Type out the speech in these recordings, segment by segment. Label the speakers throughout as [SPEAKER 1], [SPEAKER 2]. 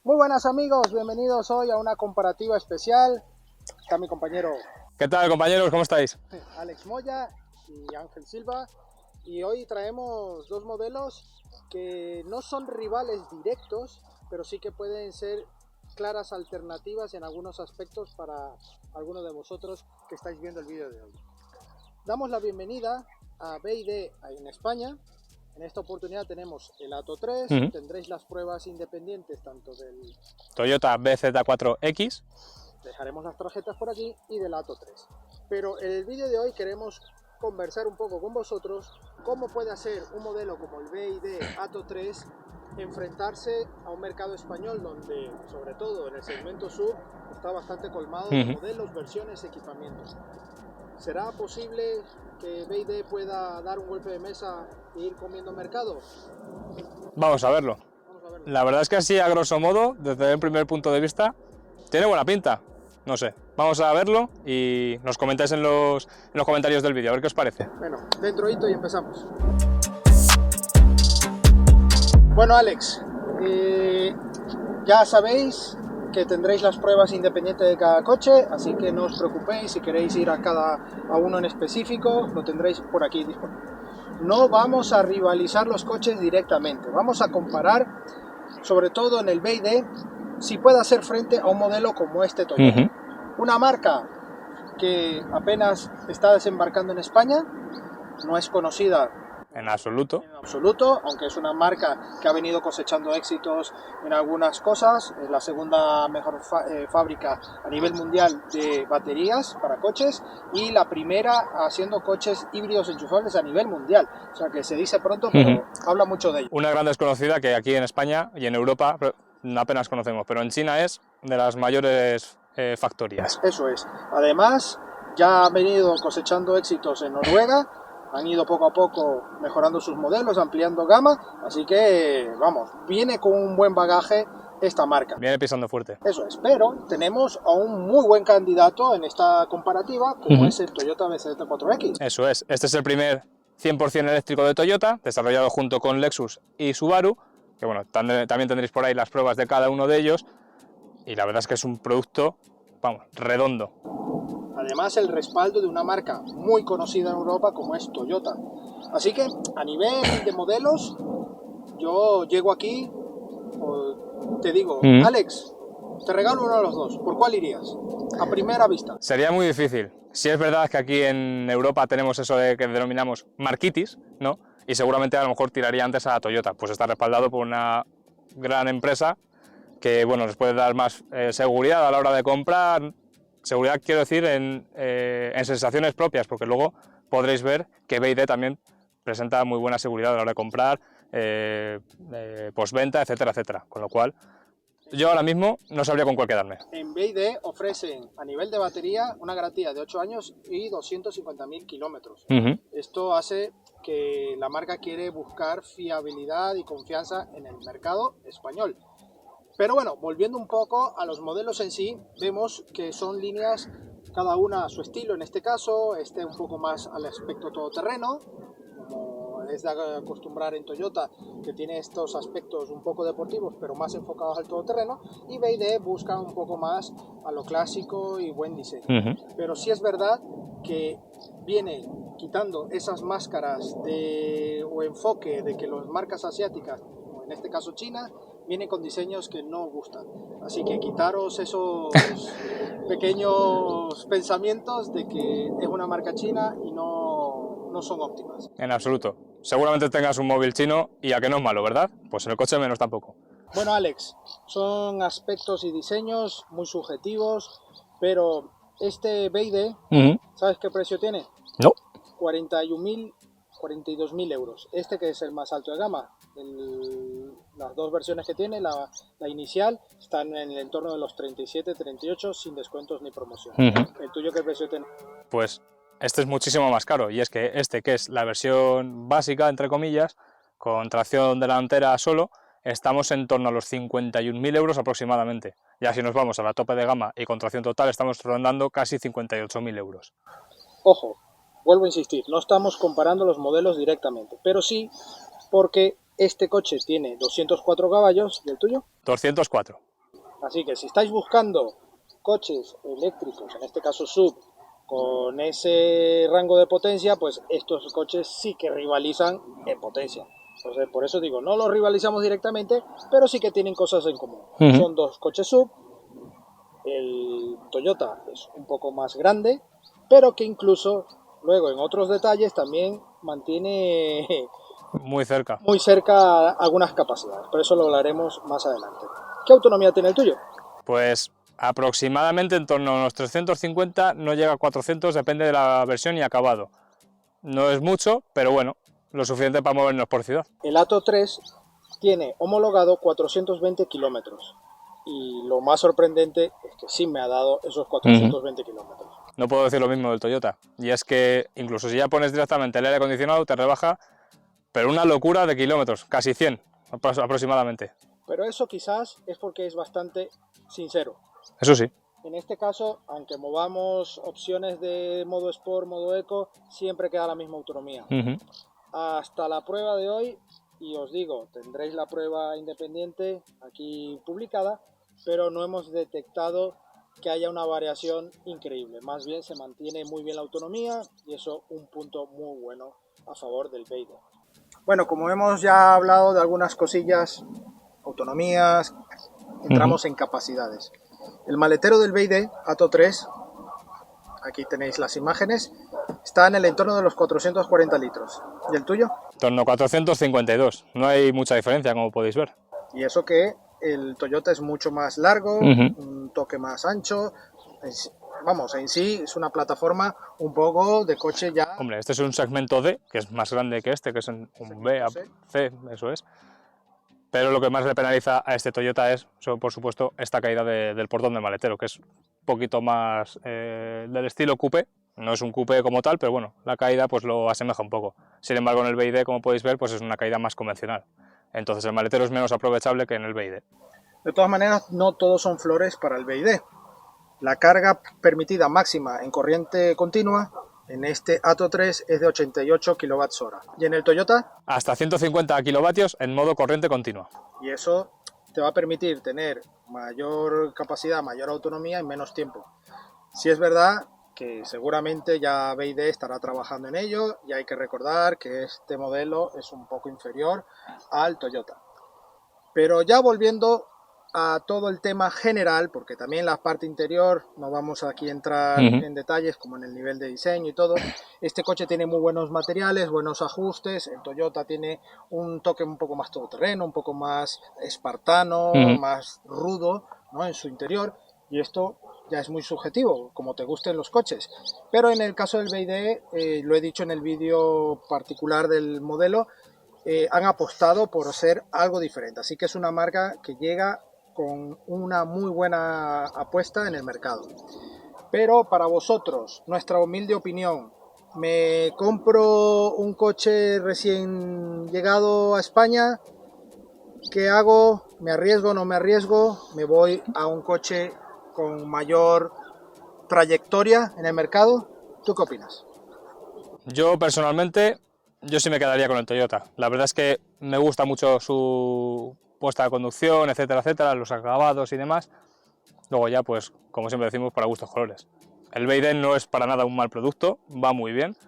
[SPEAKER 1] Muy buenas amigos, bienvenidos hoy a una comparativa especial. Está mi compañero
[SPEAKER 2] ¿Qué tal, compañeros? ¿Cómo estáis?
[SPEAKER 1] Alex Moya y Ángel Silva, y hoy traemos dos modelos que no son rivales directos, pero sí que pueden ser claras alternativas en algunos aspectos para algunos de vosotros que estáis viendo el vídeo de hoy. Damos la bienvenida a BYD en España. En esta oportunidad tenemos el Atto 3, tendréis las pruebas independientes tanto del
[SPEAKER 2] Toyota BZ4X.
[SPEAKER 1] Dejaremos las tarjetas por aquí y del Atto 3. Pero en el vídeo de hoy queremos conversar un poco con vosotros cómo puede hacer un modelo como el BYD Atto 3 enfrentarse a un mercado español donde, sobre todo en el segmento sub, está bastante colmado de modelos, versiones, equipamientos. ¿Será posible que BYD pueda dar un golpe de mesa e ir comiendo mercado?
[SPEAKER 2] Vamos a verlo. La verdad es que así, a grosso modo, desde el primer punto de vista, tiene buena pinta. No sé, vamos a verlo y nos comentáis en los comentarios del vídeo, a ver qué os parece.
[SPEAKER 1] Bueno, dentro hito y empezamos. Bueno, Alex, ya sabéis que tendréis las pruebas independientes de cada coche, así que no os preocupéis. Si queréis ir a uno en específico, lo tendréis por aquí disponible. No vamos a rivalizar los coches directamente, vamos a comparar, sobre todo en el BYD, si puede hacer frente a un modelo como este Toyota. Una marca que apenas está desembarcando en España, no es conocida
[SPEAKER 2] en absoluto,
[SPEAKER 1] aunque es una marca que ha venido cosechando éxitos en algunas cosas. Es la segunda mejor fábrica a nivel mundial de baterías para coches y la primera haciendo coches híbridos enchufables a nivel mundial. O sea que se dice pronto, pero habla mucho de ello.
[SPEAKER 2] Una gran desconocida que aquí en España y en Europa apenas conocemos, pero en China es de las mayores factorías.
[SPEAKER 1] Eso es. Además, ya han venido cosechando éxitos en Noruega. Han ido poco a poco mejorando sus modelos, ampliando gama, así que, vamos, viene con un buen bagaje esta marca.
[SPEAKER 2] Viene pisando fuerte.
[SPEAKER 1] Eso es, pero tenemos a un muy buen candidato en esta comparativa, como es el Toyota BZ4X.
[SPEAKER 2] Eso es, este es el primer 100% eléctrico de Toyota, desarrollado junto con Lexus y Subaru, que bueno, también tendréis por ahí las pruebas de cada uno de ellos, y la verdad es que es un producto, vamos, redondo.
[SPEAKER 1] Además, el respaldo de una marca muy conocida en Europa como es Toyota. Así que, a nivel de modelos, yo llego aquí, te digo, Alex, te regalo uno de los dos. ¿Por cuál irías? A primera vista.
[SPEAKER 2] Sería muy difícil. Si es verdad que aquí en Europa tenemos eso de que denominamos marquitis, ¿no? Y seguramente a lo mejor tiraría antes a Toyota, pues está respaldado por una gran empresa que, bueno, les puede dar más seguridad a la hora de comprar. Seguridad quiero decir en sensaciones propias, porque luego podréis ver que BYD también presenta muy buena seguridad a la hora de comprar, postventa, etcétera, etcétera. Con lo cual, yo ahora mismo no sabría con cuál quedarme.
[SPEAKER 1] En BYD ofrecen a nivel de batería una garantía de 8 años y 250.000 kilómetros. Esto hace que la marca quiere buscar fiabilidad y confianza en el mercado español. Pero bueno, volviendo un poco a los modelos en sí, vemos que son líneas, cada una a su estilo. En este caso, un poco más al aspecto todoterreno, como es de acostumbrar en Toyota, que tiene estos aspectos un poco deportivos, pero más enfocados al todoterreno. Y BYD busca un poco más a lo clásico y buen diseño. Pero sí es verdad que viene quitando esas máscaras o enfoque de que las marcas asiáticas, en este caso China, vienen con diseños que no gustan. Así que quitaros esos pequeños pensamientos de que es una marca china y no son óptimas.
[SPEAKER 2] En absoluto. Seguramente tengas un móvil chino y a que no es malo, ¿verdad? Pues en el coche menos tampoco.
[SPEAKER 1] Bueno, Alex, son aspectos y diseños muy subjetivos, pero este BYD, ¿sabes qué precio tiene?
[SPEAKER 2] No.
[SPEAKER 1] 42.000 euros. Este que es el más alto de gama. Las dos versiones que tiene, la inicial, están en el entorno de los 37, 38 sin descuentos ni promoción. ¿El tuyo qué precio tiene?
[SPEAKER 2] Pues este es muchísimo más caro, y es que este, que es la versión básica, entre comillas, con tracción delantera solo, estamos en torno a los 51.000 euros aproximadamente. Ya si nos vamos a la tope de gama y con tracción total, estamos rondando casi 58.000 euros.
[SPEAKER 1] Ojo, vuelvo a insistir, no estamos comparando los modelos directamente, pero sí porque este coche tiene 204 caballos, ¿y el tuyo?
[SPEAKER 2] 204.
[SPEAKER 1] Así que si estáis buscando coches eléctricos, en este caso SUV, con ese rango de potencia, pues estos coches sí que rivalizan en potencia. Entonces, por eso digo, no los rivalizamos directamente, pero sí que tienen cosas en común. Son dos coches SUV, el Toyota es un poco más grande, pero que incluso luego en otros detalles también mantiene
[SPEAKER 2] muy cerca
[SPEAKER 1] algunas capacidades, pero eso lo hablaremos más adelante. ¿Qué autonomía tiene el tuyo?
[SPEAKER 2] Pues aproximadamente en torno a unos 350, no llega a 400, depende de la versión y acabado. No es mucho, pero bueno, lo suficiente para movernos por ciudad.
[SPEAKER 1] El Atto 3 tiene homologado 420 kilómetros y lo más sorprendente es que sí me ha dado esos 420 kilómetros.
[SPEAKER 2] No puedo decir lo mismo del Toyota, y es que incluso si ya pones directamente el aire acondicionado te rebaja, pero una locura de kilómetros, casi 100 aproximadamente.
[SPEAKER 1] Pero eso quizás es porque es bastante sincero.
[SPEAKER 2] Eso sí.
[SPEAKER 1] En este caso, aunque movamos opciones de modo Sport, modo Eco, siempre queda la misma autonomía. Hasta la prueba de hoy, y os digo, tendréis la prueba independiente aquí publicada, pero no hemos detectado que haya una variación increíble. Más bien se mantiene muy bien la autonomía y eso un punto muy bueno a favor del BYD. Bueno, como hemos ya hablado de algunas cosillas, autonomías, entramos en capacidades. El maletero del BYD Atto 3, aquí tenéis las imágenes, está en el entorno de los 440 litros. ¿Y el tuyo?
[SPEAKER 2] En torno a 452, no hay mucha diferencia como podéis ver.
[SPEAKER 1] Y eso que el Toyota es mucho más largo, un toque más ancho, vamos, en sí es una plataforma un poco de coche ya...
[SPEAKER 2] Hombre, este es un segmento D, que es más grande que este, que es un B, C, eso es. Pero lo que más le penaliza a este Toyota es, por supuesto, esta caída del portón del maletero, que es un poquito más del estilo coupé. No es un coupé como tal, pero bueno, la caída pues lo asemeja un poco. Sin embargo, en el BYD, como podéis ver, pues es una caída más convencional. Entonces el maletero es menos aprovechable que en el BYD.
[SPEAKER 1] De todas maneras, no todos son flores para el BYD. La carga permitida máxima en corriente continua en este Atto 3 es de 88 kWh. ¿Y en el Toyota?
[SPEAKER 2] Hasta 150 kilovatios en modo corriente continua.
[SPEAKER 1] Y eso te va a permitir tener mayor capacidad, mayor autonomía en menos tiempo. Si es verdad que seguramente ya BYD estará trabajando en ello y hay que recordar que este modelo es un poco inferior al Toyota. Pero ya volviendo a todo el tema general, porque también la parte interior, no vamos aquí a entrar en detalles como en el nivel de diseño y todo, este coche tiene muy buenos materiales, buenos ajustes, el Toyota tiene un toque un poco más todoterreno, un poco más espartano, más rudo, ¿no?, en su interior, y esto ya es muy subjetivo, como te gusten los coches. Pero en el caso del BYD, lo he dicho en el vídeo particular del modelo, han apostado por ser algo diferente, así que es una marca que llega con una muy buena apuesta en el mercado. Pero para vosotros, nuestra humilde opinión, ¿me compro un coche recién llegado a España? ¿Qué hago? ¿Me arriesgo o no me arriesgo? ¿Me voy a un coche con mayor trayectoria en el mercado? ¿Tú qué opinas?
[SPEAKER 2] Yo personalmente, yo sí me quedaría con el Toyota. La verdad es que me gusta mucho su puesta de conducción, etcétera, etcétera, los acabados y demás. Luego ya, pues, como siempre decimos, para gustos colores. El BYD no es para nada un mal producto, va muy bien.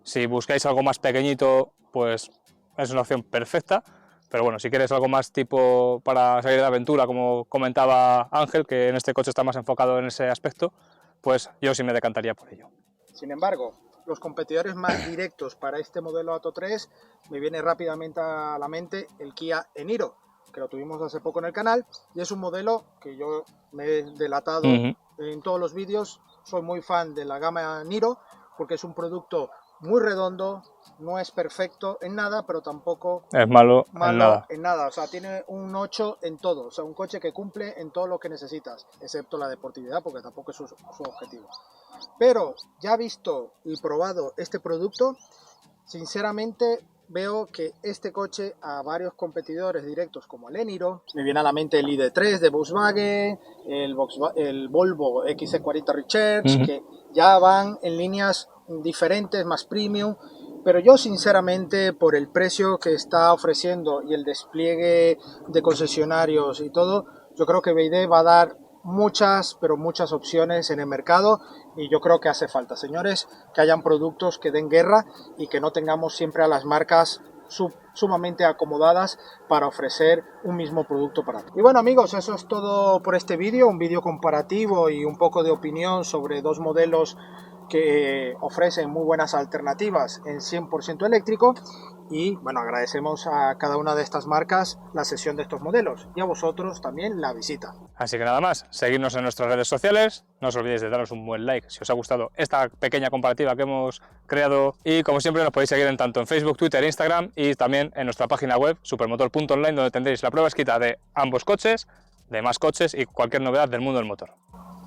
[SPEAKER 2] Si buscáis algo más pequeñito, pues es una opción perfecta. Pero bueno, si quieres algo más tipo para salir de aventura, como comentaba Ángel, que en este coche está más enfocado en ese aspecto, pues yo sí me decantaría por ello.
[SPEAKER 1] Sin embargo, los competidores más directos para este modelo Atto 3, me viene rápidamente a la mente el Kia e-Niro, que lo tuvimos hace poco en el canal, y es un modelo que yo me he delatado en todos los vídeos. Soy muy fan de la gama Niro, porque es un producto muy redondo, no es perfecto en nada, pero tampoco
[SPEAKER 2] es malo
[SPEAKER 1] en nada. O sea, tiene un 8 en todo, o sea, un coche que cumple en todo lo que necesitas, excepto la deportividad, porque tampoco es su objetivo. Pero ya visto y probado este producto, sinceramente veo que este coche a varios competidores directos como el e-Niro, me viene a la mente el ID3 de Volkswagen, el Volvo XC40 Recharge, que ya van en líneas diferentes, más premium, pero yo sinceramente por el precio que está ofreciendo y el despliegue de concesionarios y todo, Yo creo que BYD va a dar muchas, pero muchas opciones en el mercado y yo creo que hace falta, señores, que hayan productos que den guerra y que no tengamos siempre a las marcas sumamente acomodadas para ofrecer un mismo producto para todos. Y bueno amigos, eso es todo por este vídeo, un vídeo comparativo y un poco de opinión sobre dos modelos que ofrecen muy buenas alternativas en 100% eléctrico y bueno, agradecemos a cada una de estas marcas la sesión de estos modelos y a vosotros también la visita.
[SPEAKER 2] Así que nada más, seguidnos en nuestras redes sociales, no os olvidéis de darnos un buen like si os ha gustado esta pequeña comparativa que hemos creado y como siempre nos podéis seguir tanto en Facebook, Twitter, Instagram y también en nuestra página web supermotor.online donde tendréis la prueba escrita de ambos coches, de más coches y cualquier novedad del mundo del motor.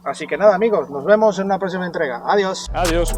[SPEAKER 1] Así que nada amigos, nos vemos en una próxima entrega. Adiós.
[SPEAKER 2] Adiós.